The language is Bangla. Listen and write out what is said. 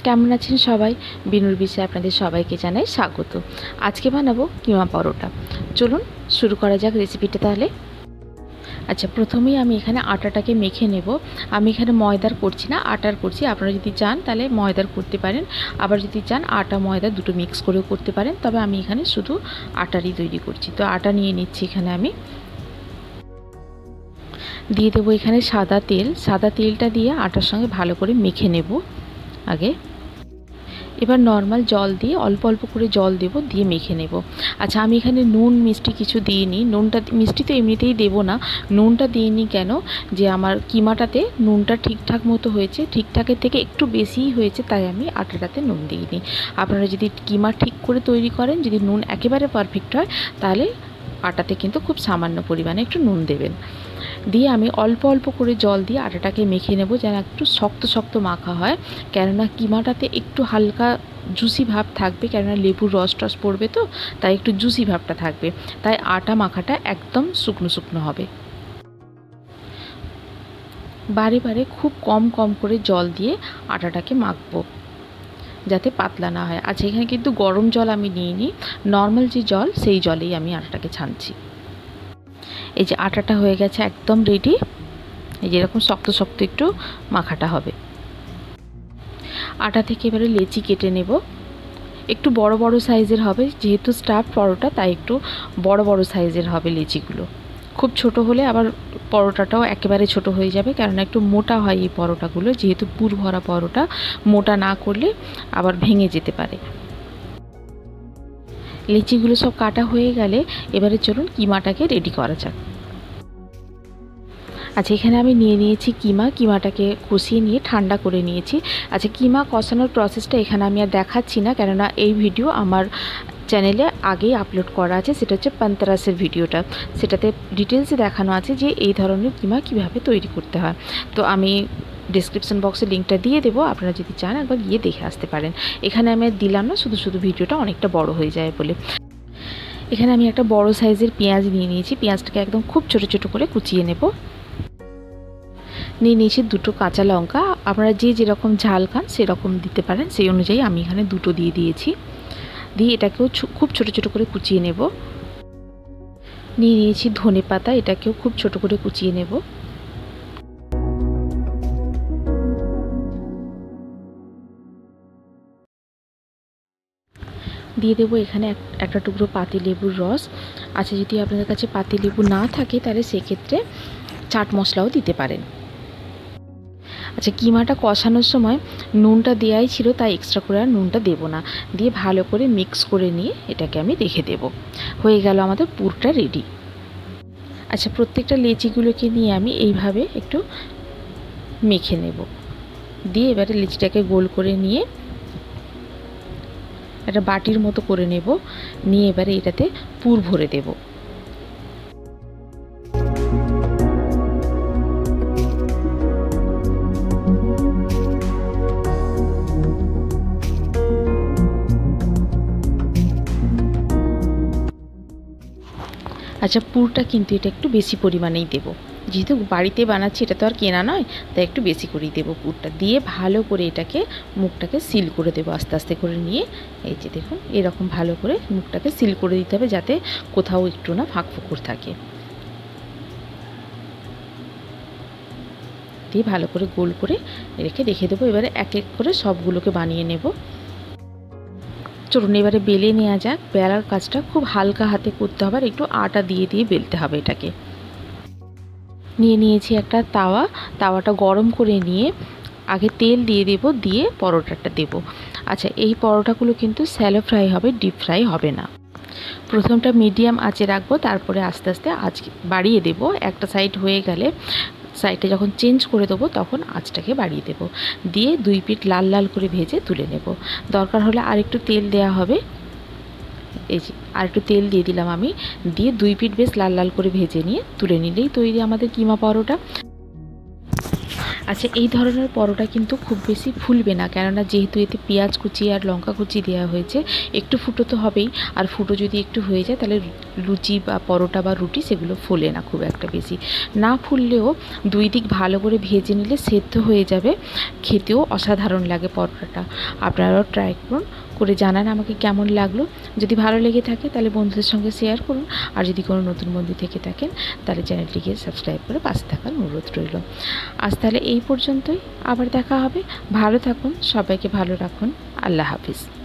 কেমন আছেন সবাই? বিনুর বিষয়ে আপনাদের সবাইকে জানাই স্বাগত। আজকে বানাবো কিমা পরোটা। চলুন শুরু করা যাক রেসিপিটা তাহলে। আচ্ছা, প্রথমেই আমি এখানে আটাটাকে মেখে নেব। আমি এখানে ময়দার করছি না, আটার করছি। আপনারা যদি চান তাহলে ময়দার করতে পারেন, আবার যদি চান আটা ময়দা দুটো মিক্স করেও করতে পারেন। তবে আমি এখানে শুধু আটারই তৈরি করছি। তো আটা নিয়ে নিচ্ছি এখানে আমি। দিয়ে দেবো এখানে সাদা তেল। সাদা তেলটা দিয়ে আটার সঙ্গে ভালো করে মেখে নেব আগে। এবার নর্মাল জল দিয়ে অল্প অল্প করে জল দেব, দিয়ে মেখে নেব। আচ্ছা, আমি এখানে নুন মিষ্টি কিছু দিইনি। নুনটা মিষ্টি তো এমনিতেই দেবো না, নুনটা দিইনি কেন, যে আমার কিমাটাতে নুনটা ঠিকঠাক মতো হয়েছে, ঠিকঠাকের থেকে একটু বেশিই হয়েছে, তাই আমি আটাটাতে নুন দিইনি। আপনারা যদি কিমা ঠিক করে তৈরি করেন, যদি নুন একেবারে পারফেক্ট হয়, তাহলে আটাতে কিন্তু খুব সামান্য পরিমাণে একটু নুন দেবেন। দিয়ে আমি অল্প অল্প করে জল দিয়ে আটাটাকে মেখে নেব, যেন একটু শক্ত শক্ত মাখা হয়। কেননা কিমাটাতে একটু হালকা জুসি ভাব থাকবে, কেননা লেবুর রস টস পড়বে, তো তাই একটু জুসি ভাবটা থাকবে। তাই আটা মাখাটা একদম শুকনো শুকনো হবে। বারে বারে খুব কম কম করে জল দিয়ে আটাটাকে মাখবো, যাতে পাতলা না হয়। আচ্ছা, এখানে কিন্তু গরম জল আমি নিইনি, নর্মাল যে জল সেই জলেই আমি আটাটাকে ছানছি। এই যে আটাটা হয়ে গেছে একদম রেডি। এই যে এরকম শক্ত শক্ত একটু মাখাটা হবে। আটা থেকে এবারে লেচি কেটে নেব। একটু বড় বড় সাইজের হবে, যেহেতু স্টাফ পরোটা তাই একটু বড় বড় সাইজের হবে লেচিগুলো। খুব ছোট হলে আবার পরোটাটাও একেবারে ছোট হয়ে যাবে, কারণ একটু মোটা হয় এই পরোটাগুলো, যেহেতু পুর ভরা পরোটা। মোটা না করলে আবার ভেঙে যেতে পারে। লেচিগুলো সব কাটা হয়ে গেলে এবারে চলুন কিমাটাকে রেডি করা যাক। আচ্ছা, এখানে আমি নিয়ে নিয়েছি কিমা। কিমাটাকে কষিয়ে নিয়ে ঠান্ডা করে নিয়েছি। আচ্ছা, কিমা কষানোর প্রসেসটা এখানে আমি আর দেখাচ্ছি না, কেননা এই ভিডিও আমার চ্যানেলে আগেই আপলোড করা আছে। সেটা হচ্ছে পান্তারাসের ভিডিওটা, সেটাতে ডিটেলসে দেখানো আছে যে এই ধরনের কিমা কীভাবে তৈরি করতে হয়। তো আমি ডিসক্রিপশন বক্সে লিঙ্কটা দিয়ে দেবো, আপনারা যদি চান একবার গিয়ে দেখে আসতে পারেন। এখানে আমি দিলাম না, শুধু শুধু ভিডিওটা অনেকটা বড় হয়ে যায় বলে। এখানে আমি একটা বড় সাইজের পেঁয়াজ নিয়ে নিয়েছি। পেঁয়াজটাকে একদম খুব ছোট ছোট করে কুচিয়ে নেব। নিয়ে নিয়েছি দুটো কাঁচা লঙ্কা। আপনারা যে যেরকম ঝাল খান সেরকম দিতে পারেন, সেই অনুযায়ী আমি এখানে দুটো দিয়ে দিয়েছি। দিয়ে এটাকেও খুব ছোট ছোট করে কুচিয়ে নেব। নিয়ে নিয়েছি ধনে পাতা, এটাকেও খুব ছোট করে কুচিয়ে নেব। দিয়ে দেবো এখানে একটা টুকরো পাতিলেবুর রস। আচ্ছা, যদি আপনাদের কাছে পাতিলেবু না থাকে তাহলে সেক্ষেত্রে চাট মশলাও দিতে পারেন। আচ্ছা, কিমাটা কষানোর সময় নুনটা দেওয়াই ছিল, তাই এক্সট্রা করে আর নুনটা দেবো না। দিয়ে ভালো করে মিক্স করে নিয়ে এটাকে আমি রেখে দেব। হয়ে গেল আমাদের পুরটা রেডি। আচ্ছা, প্রত্যেকটা লেচিগুলোকে নিয়ে আমি এইভাবে একটু মেখে নেব। দিয়ে এবারে লেচিটাকে গোল করে নিয়ে একটা বাটির মতো করে নেব। নিয়ে এবারে এটাতে পুর ভরে দেব। আচ্ছা, পুরটা কিন্তু এটা একটু বেশি পরিমাণেই দেব, যেহেতু বাড়িতে বানাচ্ছি, এটা তো আর কেনা নয়, তাই একটু বেশি করেই দেবো পুরটা। দিয়ে ভালো করে এটাকে মুখটাকে সিল করে দেবো আস্তে আস্তে করে নিয়ে। এই যে দেখুন, এরকম ভালো করে মুখটাকে সিল করে দিতে হবে, যাতে কোথাও একটু না ফাঁক ফোকর থাকে। দিয়ে ভালো করে গোল করে রেখে দেবো। এবারে এক এক করে সবগুলোকে বানিয়ে নেব। চলুন এবারে বেলে নেওয়া যাক। বেলার কাজটা খুব হালকা হাতে করতে হবে, আর একটু আটা দিয়ে দিয়ে বেলতে হবে এটাকে। নিয়ে নিয়েছি একটা তাওয়া। তাওয়াটা গরম করে নিয়ে আগে তেল দিয়ে দেব, দিয়ে পরোটাটা দেব। আচ্ছা, এই পরোটাগুলো কিন্তু স্যালো ফ্রাই হবে, ডিপ ফ্রাই হবে না। প্রথমটা মিডিয়াম আঁচে রাখবো, তারপরে আস্তে আস্তে আঁচ বাড়িয়ে দেব। একটা সাইড হয়ে গেলে সাইডটা যখন চেঞ্জ করে দেবো তখন আঁচটাকে বাড়িয়ে দেব। দিয়ে দুই পিঠ লাল লাল করে ভেজে তুলে নেব। দরকার হলে আর একটু তেল দেওয়া হবে। এই যে আর একটু তেল দিয়ে দিলাম আমি। দিয়ে দুই পিঠ বেশ লাল লাল করে ভেজে নিয়ে তুলে নিলেই তৈরি আমাদের কিমা পরোটা। আচ্ছা, এই ধরনের পরোটা কিন্তু খুব বেশি ফুলবে না, কেননা যেহেতু এতে পেঁয়াজ কুচি আর লঙ্কা কুচি দেওয়া হয়েছে। একটু ফুটো তো হবেই, আর ফুটো যদি একটু হয়ে যায় তাহলে লুচি বা পরোটা বা রুটি সেগুলো ফোলে না খুব একটা বেশি। না ফুললেও দুই দিক ভালো করে ভেজে নিলে সেদ্ধ হয়ে যাবে, খেতেও অসাধারণ লাগে পরোটাটা। আপনারাও ট্রাই করুন, করে জানান আমাকে কেমন লাগলো। যদি ভালো লেগে থাকে তাহলে বন্ধুদের সঙ্গে শেয়ার করুন, আর যদি কোনো নতুন বন্ধু থেকে থাকেন তাহলে চ্যানেলটিকে সাবস্ক্রাইব করে পাশে থাকার অনুরোধ রইল। আজ তাহলে এই পর্যন্তই, আবার দেখা হবে। ভালো থাকুন, সবাইকে ভালো রাখুন। আল্লাহ হাফিজ।